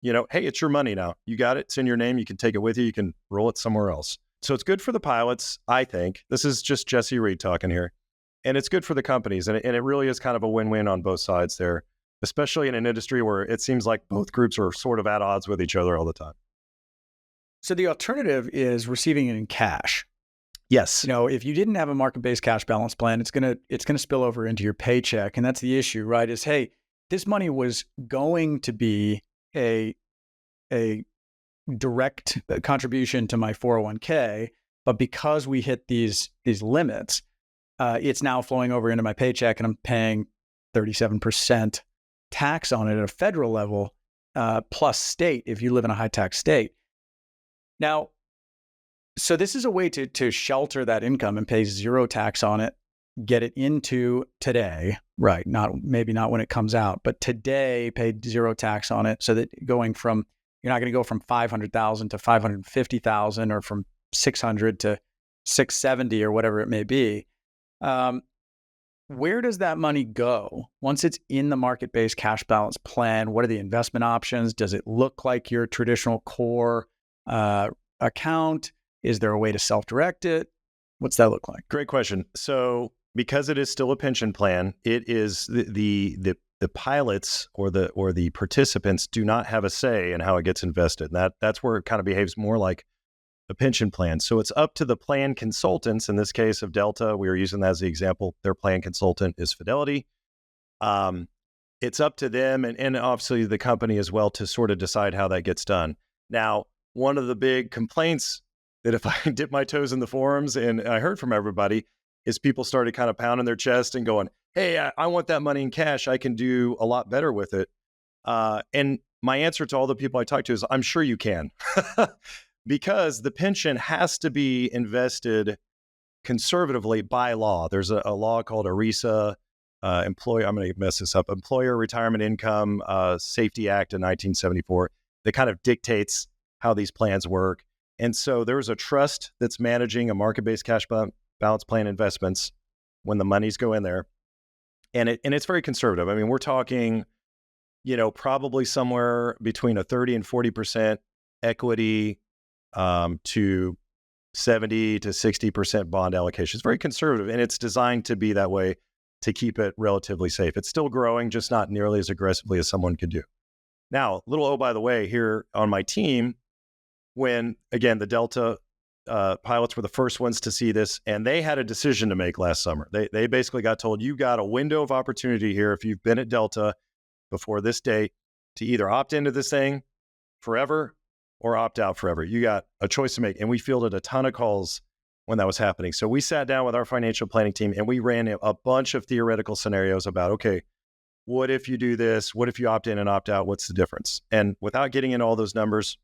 hey, it's your money now. You got it. It's in your name. You can take it with you. You can roll it somewhere else. So it's good for the pilots, I think. This is just Jesse Reed talking here. And it's good for the companies. And it really is kind of a win-win on both sides there, especially in an industry where it seems like both groups are sort of at odds with each other all the time. So the alternative is receiving it in cash. Yes. If you didn't have a market-based cash balance plan, it's gonna spill over into your paycheck, and that's the issue, right? Is, hey, this money was going to be a direct contribution to my 401k, but because we hit these limits, it's now flowing over into my paycheck, and I'm paying 37% tax on it at a federal level, plus state if you live in a high tax state. Now, so this is a way to shelter that income and pay zero tax on it, get it into today, Right. Maybe not when it comes out, but today paid zero tax on it. So that you're not going to go from 500,000 to 550,000 or from 600 to 670 or whatever it may be. Where does that money go once it's in the market-based cash balance plan? What are the investment options? Does it look like your traditional core account? Is there a way to self-direct it? What's that look like? Great question. So because it is still a pension plan, it is the pilots or the participants do not have a say in how it gets invested. And that's where it kind of behaves more like a pension plan. So it's up to the plan consultants. In this case of Delta, we are using that as the example. Their plan consultant is Fidelity. It's up to them and obviously the company as well to sort of decide how that gets done. Now, one of the big complaints that if I dip my toes in the forums, and I heard from everybody, is people started kind of pounding their chest and going, hey, I want that money in cash. I can do a lot better with it. And my answer to all the people I talk to is, I'm sure you can. Because the pension has to be invested conservatively by law. There's a law called ERISA, I'm going to mess this up, Employer Retirement Income Safety Act of 1974, that kind of dictates how these plans work. And so there's a trust that's managing a market-based cash balance plan investments when the monies go in there. And it's very conservative. I mean, we're talking, probably somewhere between a 30 and 40% equity to 70 to 60% bond allocation. It's very conservative, and it's designed to be that way to keep it relatively safe. It's still growing, just not nearly as aggressively as someone could do. Now, by the way, here on my team, when, again, the Delta pilots were the first ones to see this, and they had a decision to make last summer. They basically got told, you've got a window of opportunity here if you've been at Delta before this date to either opt into this thing forever or opt out forever. You got a choice to make. And we fielded a ton of calls when that was happening. So we sat down with our financial planning team and we ran a bunch of theoretical scenarios about, okay, what if you do this? What if you opt in and opt out? What's the difference? And without getting into all those numbers,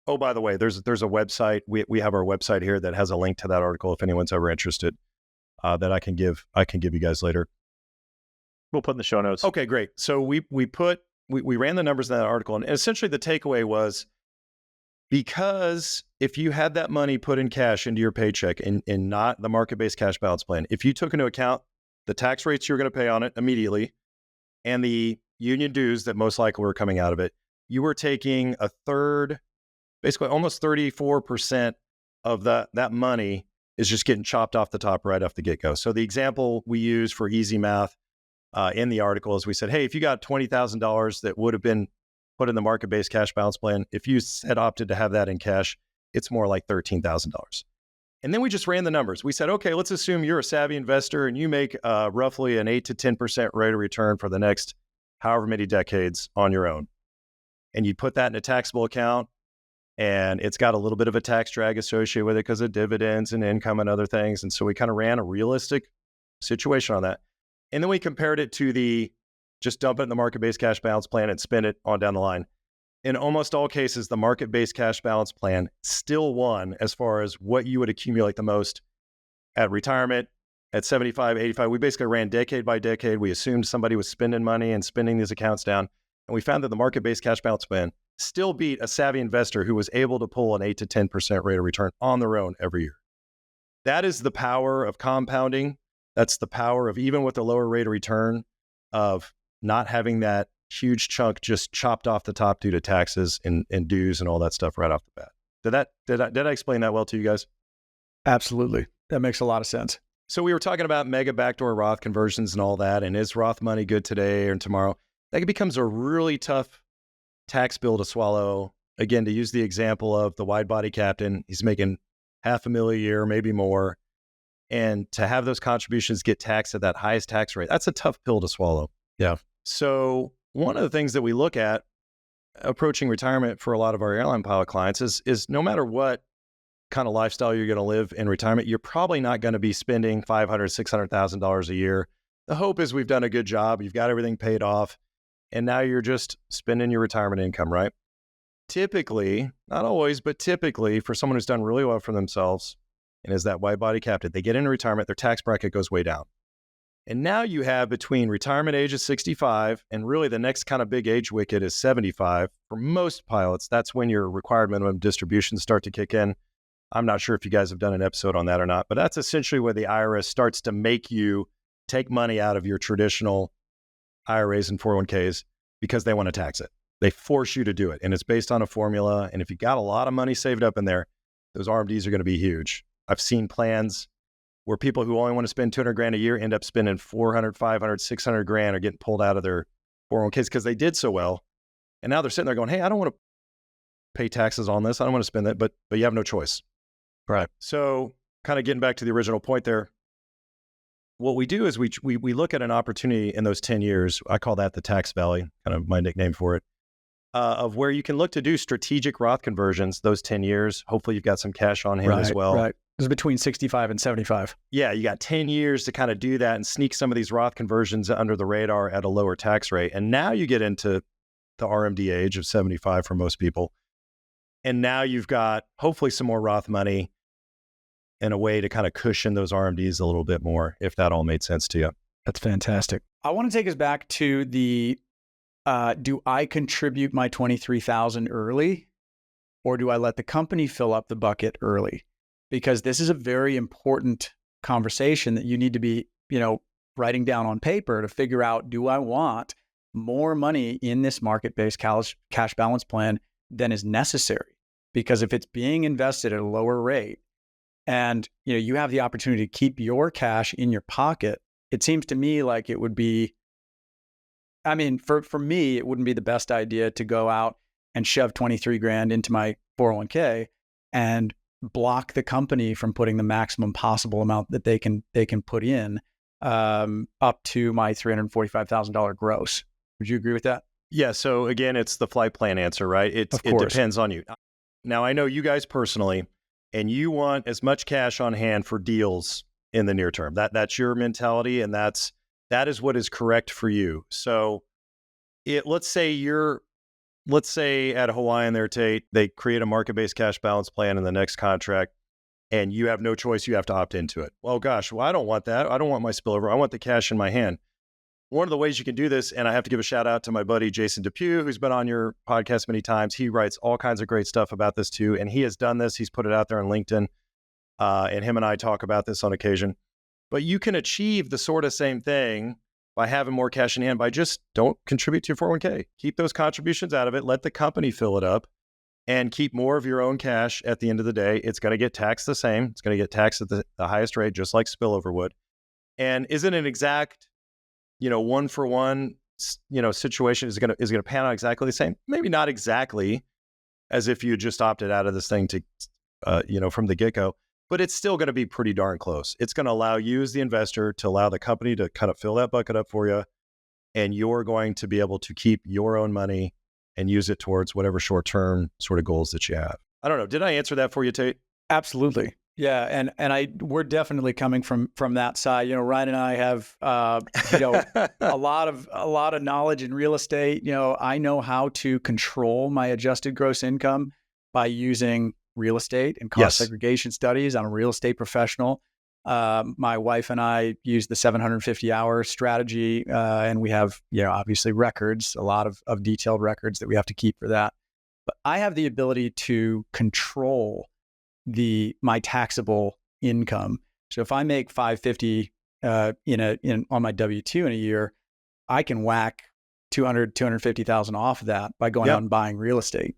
oh, by the way, there's a website. We have our website here that has a link to that article if anyone's ever interested, that I can give you guys later. We'll put in the show notes. Okay, great. So we ran the numbers in that article, and essentially the takeaway was, because if you had that money put in cash into your paycheck and not the market-based cash balance plan, if you took into account the tax rates you're going to pay on it immediately and the union dues that most likely were coming out of it, you were taking a third, basically almost 34% of that money is just getting chopped off the top right off the get-go. So the example we use for easy math in the article is we said, hey, if you got $20,000 that would have been put in the market-based cash balance plan, if you had opted to have that in cash, it's more like $13,000. And then we just ran the numbers. We said, okay, let's assume you're a savvy investor and you make roughly an 8 to 10% rate of return for the next however many decades on your own. And you put that in a taxable account, and it's got a little bit of a tax drag associated with it because of dividends and income and other things. And so we kind of ran a realistic situation on that. And then we compared it to just dump it in the market-based cash balance plan and spend it on down the line. In almost all cases, the market-based cash balance plan still won as far as what you would accumulate the most at retirement, at 75, 85. We basically ran decade by decade. We assumed somebody was spending money and spending these accounts down. And we found that the market-based cash balance plan still beat a savvy investor who was able to pull an 8 to 10% rate of return on their own every year. That is the power of compounding. That's the power of, even with a lower rate of return, of not having that huge chunk just chopped off the top due to taxes and dues and all that stuff right off the bat. Did I explain that well to you guys? Absolutely. That makes a lot of sense. So we were talking about mega backdoor Roth conversions and all that. And is Roth money good today or tomorrow? That becomes a really tough tax bill to swallow. Again, to use the example of the wide body captain, he's making $500,000 a year, maybe more. And to have those contributions get taxed at that highest tax rate, that's a tough pill to swallow. Yeah. So one of the things that we look at approaching retirement for a lot of our airline pilot clients is no matter what kind of lifestyle you're going to live in retirement, you're probably not going to be spending $500,000, $600,000 a year. The hope is we've done a good job. You've got everything paid off. And now you're just spending your retirement income, right? Typically, not always, but typically for someone who's done really well for themselves and is that wide body captain, they get into retirement, their tax bracket goes way down. And now you have between retirement age of 65 and really the next kind of big age wicket is 75. For most pilots, that's when your required minimum distributions start to kick in. I'm not sure if you guys have done an episode on that or not, but that's essentially where the IRS starts to make you take money out of your traditional IRAs and 401ks because they want to tax it. They force you to do it. And it's based on a formula. And if you got a lot of money saved up in there, those RMDs are going to be huge. I've seen plans where people who only want to spend 200 grand a year end up spending 400, 500, 600 grand or getting pulled out of their 401ks because they did so well. And now they're sitting there going, hey, I don't want to pay taxes on this. I don't want to spend that, but you have no choice. Right. So kind of getting back to the original point there, what we do is we look at an opportunity in those 10 years. I call that the tax valley, kind of my nickname for it, of where you can look to do strategic Roth conversions those 10 years. Hopefully you've got some cash on hand as well. Right. This is between 65 and 75. Yeah, you got 10 years to kind of do that and sneak some of these Roth conversions under the radar at a lower tax rate. And now you get into the RMD age of 75 for most people. And now you've got hopefully some more Roth money and a way to kind of cushion those RMDs a little bit more, if that all made sense to you. That's fantastic. I want to take us back to the, do I contribute my $23,000 early, or do I let the company fill up the bucket early? Because this is a very important conversation that you need to be, writing down on paper to figure out, do I want more money in this market-based cash balance plan than is necessary? Because if it's being invested at a lower rate and you have the opportunity to keep your cash in your pocket, it seems to me like it would be, for me, it wouldn't be the best idea to go out and shove 23 grand into my 401k and block the company from putting the maximum possible amount that they can put in up to my $345,000 gross. Would you agree with that? Yeah. So again, it's the flight plan answer, right? It depends on you. Now, I know you guys personally, and you want as much cash on hand for deals in the near term. That's your mentality, and that is what is correct for you. So let's say at Hawaiian there, Tait, they create a market-based cash balance plan in the next contract, and you have no choice. You have to opt into it. Well, gosh, I don't want that. I don't want my spillover. I want the cash in my hand. One of the ways you can do this, and I have to give a shout out to my buddy, Jason Depew, who's been on your podcast many times. He writes all kinds of great stuff about this too. And he has done this. He's put it out there on LinkedIn. And him and I talk about this on occasion. But you can achieve the sort of same thing by having more cash in hand by just don't contribute to your 401k. Keep those contributions out of it. Let the company fill it up and keep more of your own cash at the end of the day. It's going to get taxed the same. It's going to get taxed at the highest rate, just like spillover would. And isn't an exact, one for one, situation is going to pan out exactly the same? Maybe not exactly as if you just opted out of this thing to, from the get-go, but it's still going to be pretty darn close. It's going to allow you as the investor to allow the company to kind of fill that bucket up for you. And you're going to be able to keep your own money and use it towards whatever short-term sort of goals that you have. I don't know. Did I answer that for you, Tait? Absolutely. Yeah, and we're definitely coming from that side. Ryan and I have a lot of knowledge in real estate. I know how to control my adjusted gross income by using real estate and cost segregation studies. I'm a real estate professional. My wife and I use the 750-hour strategy, and we have obviously records, a lot of detailed records that we have to keep for that. But I have the ability to control my taxable income. So if I make $550 on my W-2 in a year, I can whack $250,000 off of that by going out and buying real estate.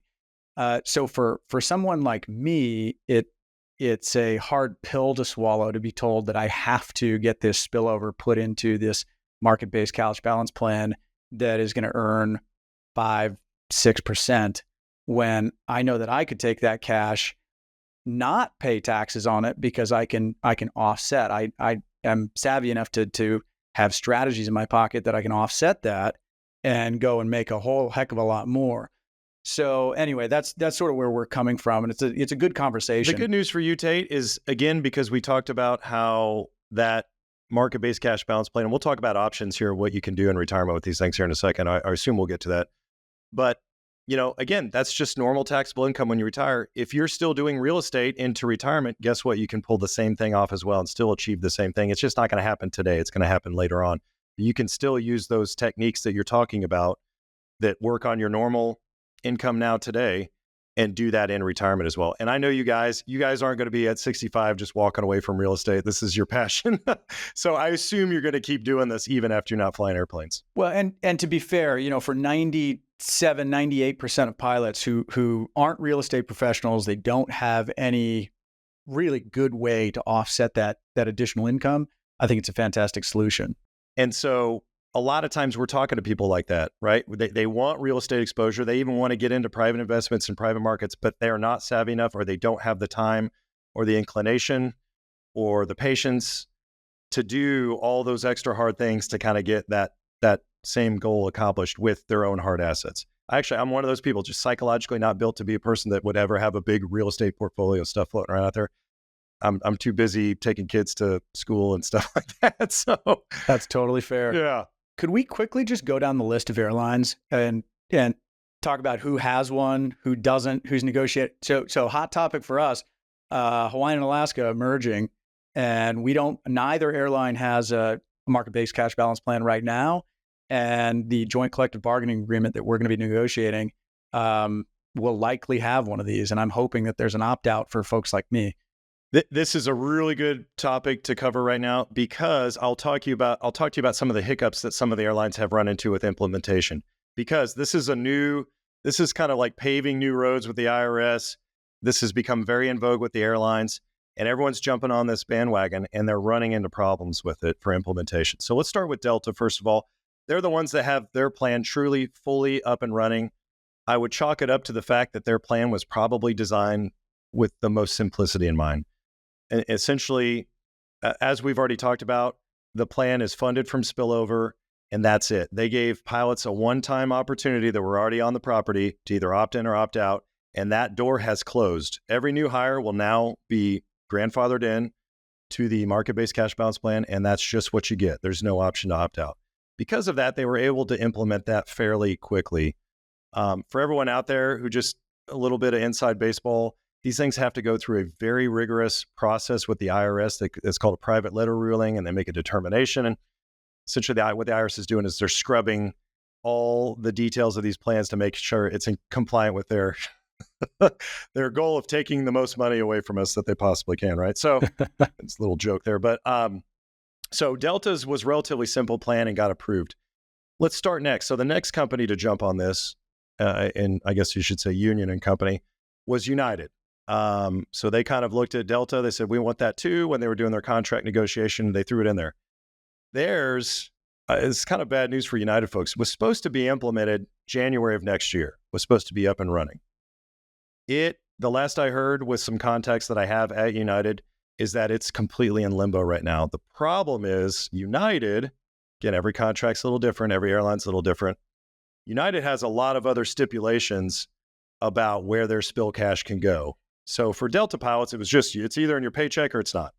So for someone like me, it's a hard pill to swallow to be told that I have to get this spillover put into this market-based cash balance plan that is going to earn 5-6%, when I know that I could take that cash, not pay taxes on it because I can offset. I am savvy enough to have strategies in my pocket that I can offset that and go and make a whole heck of a lot more. So anyway, that's sort of where we're coming from, and it's a good conversation. The good news for you, Tait, is again because we talked about how that market-based cash balance plan, and we'll talk about options here, what you can do in retirement with these things here in a second. I assume we'll get to that, but again, that's just normal taxable income when you retire. If you're still doing real estate into retirement, guess what? You can pull the same thing off as well and still achieve the same thing. It's just not going to happen today. It's going to happen later on. You can still use those techniques that you're talking about that work on your normal income now today and do that in retirement as well. And I know you guys aren't going to be at 65 just walking away from real estate. This is your passion. So I assume you're going to keep doing this even after you're not flying airplanes. Well, and to be fair, for 97, 98% of pilots who aren't real estate professionals, they don't have any really good way to offset that additional income. I think it's a fantastic solution. And so a lot of times we're talking to people like that, right? They want real estate exposure. They even want to get into private investments and private markets, but they're not savvy enough, or they don't have the time or the inclination or the patience to do all those extra hard things to kind of get that same goal accomplished with their own hard assets. I'm one of those people, just psychologically not built to be a person that would ever have a big real estate portfolio of stuff floating around out there. I'm too busy taking kids to school and stuff like that. So that's totally fair. Yeah. Could we quickly just go down the list of airlines and talk about who has one, who doesn't, who's negotiated? So hot topic for us, Hawaii and Alaska merging, and neither airline has a market-based cash balance plan right now. And the joint collective bargaining agreement that we're going to be negotiating will likely have one of these. And I'm hoping that there's an opt-out for folks like me. This is a really good topic to cover right now, because I'll talk to you about some of the hiccups that some of the airlines have run into with implementation, because this is kind of like paving new roads with the IRS. This has become very in vogue with the airlines, and everyone's jumping on this bandwagon, and they're running into problems with it for implementation. So let's start with Delta. First of all, they're the ones that have their plan truly fully up and running. I would chalk it up to the fact that their plan was probably designed with the most simplicity in mind. And essentially, as we've already talked about, the plan is funded from spillover, and that's it. They gave pilots a one-time opportunity that were already on the property to either opt in or opt out, and that door has closed. Every new hire will now be grandfathered in to the market-based cash balance plan, and that's just what you get. There's no option to opt out. Because of that, they were able to implement that fairly quickly. For everyone out there who just a little bit of inside baseball, these things have to go through a very rigorous process with the IRS. It's called a private letter ruling, and they make a determination. And essentially, what the IRS is doing is they're scrubbing all the details of these plans to make sure it's in compliant with their goal of taking the most money away from us that they possibly can, right? So it's a little joke there. But so Delta's was relatively simple plan and got approved. Let's start next. So the next company to jump on this, and I guess you should say union and company, was United. So they kind of looked at Delta. They said, we want that too. When they were doing their contract negotiation, they threw it in there. Theirs is kind of bad news for United folks. It was supposed to be implemented January of next year, was supposed to be up and running. The last I heard with some contacts that I have at United is that it's completely in limbo right now. The problem is United, again, every contract's a little different. Every airline's a little different. United has a lot of other stipulations about where their spill cash can go. So for Delta pilots, it's either in your paycheck or it's not.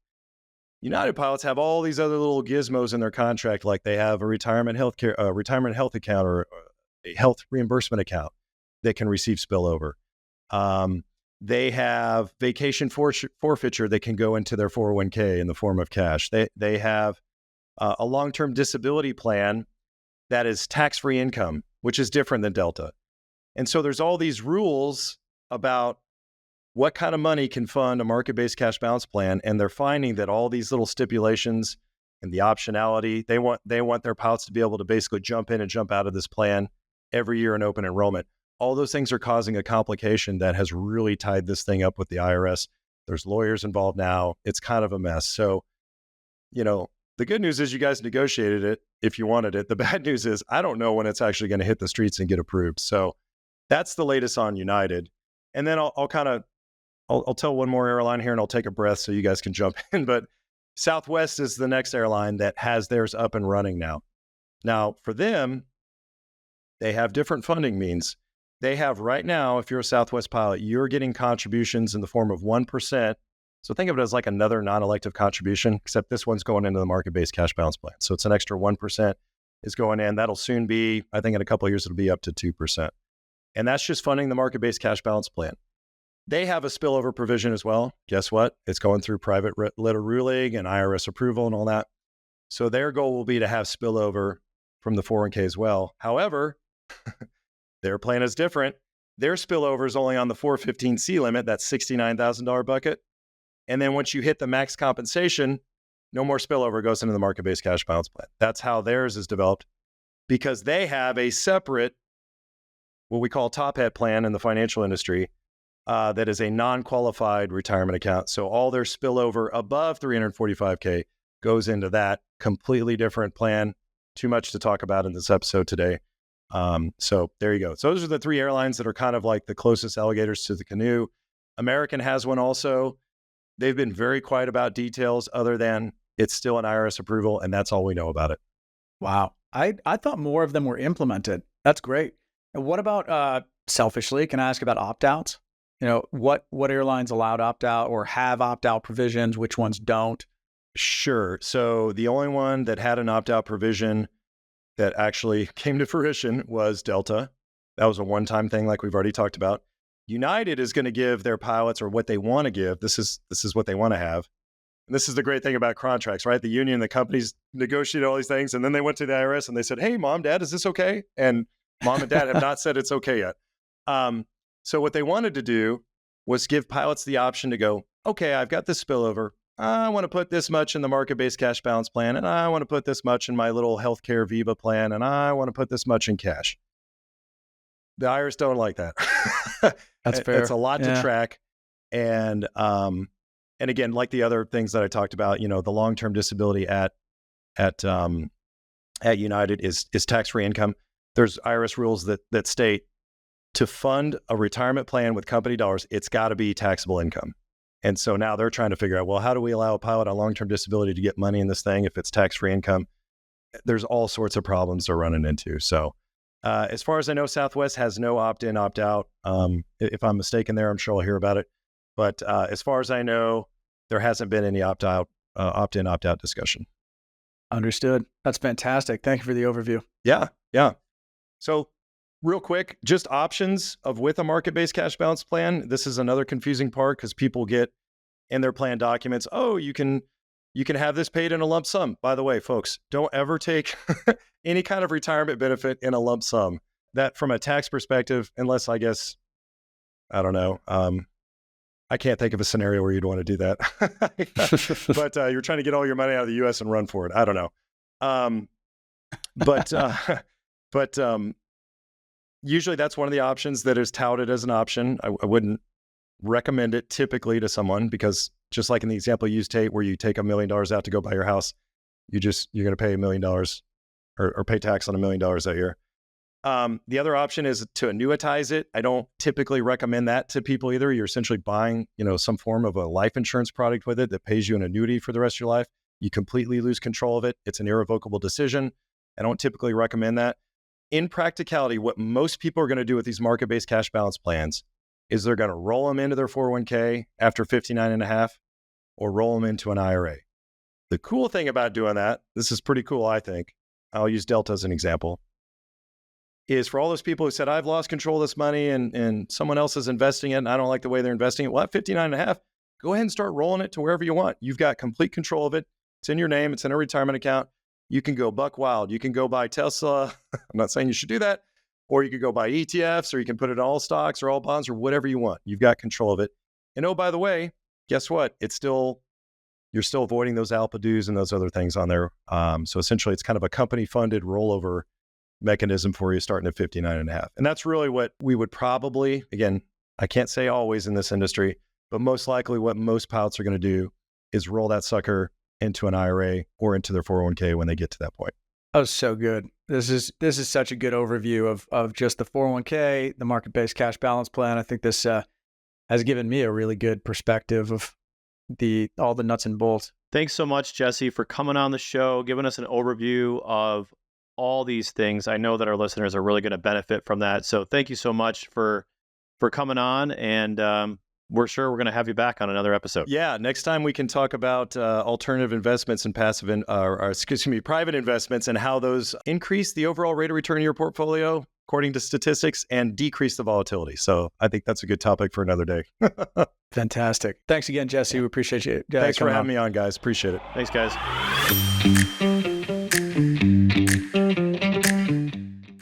United pilots have all these other little gizmos in their contract, like they have a retirement health account or a health reimbursement account that can receive spillover. They have vacation forfeiture that can go into their 401k in the form of cash. They have a long-term disability plan that is tax-free income, which is different than Delta. And so there's all these rules about what kind of money can fund a market-based cash balance plan, and they're finding that all these little stipulations and the optionality, they want their pilots to be able to basically jump in and jump out of this plan every year in open enrollment. All those things are causing a complication that has really tied this thing up with the IRS. There's lawyers involved now. It's kind of a mess. So, the good news is you guys negotiated it if you wanted it. The bad news is I don't know when it's actually going to hit the streets and get approved. So that's the latest on United. And then I'll tell one more airline here and I'll take a breath so you guys can jump in. But Southwest is the next airline that has theirs up and running now. Now, for them, they have different funding means. They have right now, if you're a Southwest pilot, you're getting contributions in the form of 1%. So think of it as like another non-elective contribution, except this one's going into the market-based cash balance plan. So it's an extra 1% is going in. That'll soon be, I think in a couple of years, it'll be up to 2%. And that's just funding the market-based cash balance plan. They have a spillover provision as well. Guess what? It's going through private letter ruling and IRS approval and all that. So their goal will be to have spillover from the 401k as well. However, their plan is different. Their spillover is only on the 415C limit, that $69,000 bucket. And then once you hit the max compensation, no more spillover goes into the market-based cash balance plan. That's how theirs is developed, because they have a separate, what we call top hat plan in the financial industry, that is a non-qualified retirement account. So all their spillover above 345K goes into that completely different plan. Too much to talk about in this episode today. So there you go. So those are the three airlines that are kind of like the closest alligators to the canoe. American has one also. They've been very quiet about details other than it's still an IRS approval, and that's all we know about it. Wow. I thought more of them were implemented. That's great. And what about, selfishly, can I ask about opt-outs? What airlines allowed opt-out or have opt-out provisions? Which ones don't? Sure. So the only one that had an opt-out provision that actually came to fruition was Delta. That was a one-time thing like we've already talked about. United is going to give their pilots, or what they want to give. This is what they want to have. And this is the great thing about contracts, right? The union, the companies negotiated all these things, and then they went to the IRS and they said, hey, mom, dad, is this okay? And mom and dad have not said it's okay yet. So what they wanted to do was give pilots the option to go, okay, I've got this spillover. I want to put this much in the market-based cash balance plan, and I want to put this much in my little healthcare Viva plan, and I want to put this much in cash. The IRS don't like that. That's fair. It's a lot to track. And again, like the other things that I talked about, the long-term disability at United is tax-free income. There's IRS rules that state to fund a retirement plan with company dollars, it's got to be taxable income. And so now they're trying to figure out, well, how do we allow a pilot on long-term disability to get money in this thing if it's tax-free income? There's all sorts of problems they're running into. So as far as I know, Southwest has no opt-in, opt-out. If I'm mistaken there, I'm sure I'll hear about it. But as far as I know, there hasn't been any opt-in, opt-out discussion. Understood. That's fantastic. Thank you for the overview. Yeah. So real quick, just options with a market-based cash balance plan. This is another confusing part because people get in their plan documents, oh, you can have this paid in a lump sum. By the way, folks, don't ever take any kind of retirement benefit in a lump sum. That from a tax perspective, unless I don't know. I can't think of a scenario where you'd want to do that. But you're trying to get all your money out of the U.S. and run for it. I don't know. But usually that's one of the options that is touted as an option. I wouldn't recommend it typically to someone because just like in the example you used, Tait, where you take $1 million out to go buy your house, you're going to pay $1 million or pay tax on $1 million that year. The other option is to annuitize it. I don't typically recommend that to people either. You're essentially buying, some form of a life insurance product with it that pays you an annuity for the rest of your life. You completely lose control of it. It's an irrevocable decision. I don't typically recommend that. In practicality, what most people are going to do with these market-based cash balance plans is they're going to roll them into their 401k after 59 and a half or roll them into an IRA. The cool thing about doing that, this is pretty cool, I think. I'll use Delta as an example, is for all those people who said, I've lost control of this money and someone else is investing it and I don't like the way they're investing it. Well, at 59 and a half, go ahead and start rolling it to wherever you want. You've got complete control of it. It's in your name. It's in a retirement account. You can go buck wild. You can go buy Tesla. I'm not saying you should do that. Or you could go buy ETFs, or you can put it in all stocks or all bonds or whatever you want. You've got control of it. And oh, by the way, guess what? You're still avoiding those ALPA dues and those other things on there. So essentially, it's kind of a company-funded rollover mechanism for you starting at 59 and a half. And that's really what we would probably, again, I can't say always in this industry, but most likely what most pilots are going to do is roll that sucker into an IRA or into their 401k when they get to that point. Oh, so good. This is such a good overview of just the 401k, the market-based cash balance plan. I think this has given me a really good perspective of all the nuts and bolts. Thanks so much, Jesse, for coming on the show, giving us an overview of all these things. I know that our listeners are really going to benefit from that. So thank you so much for coming on, and we're sure we're going to have you back on another episode. Yeah, next time we can talk about alternative investments and private investments and how those increase the overall rate of return of your portfolio according to statistics, and decrease the volatility. So I think that's a good topic for another day. Fantastic. Thanks again, Jesse. We appreciate you. Thanks for having me on, guys. Appreciate it. Thanks, guys.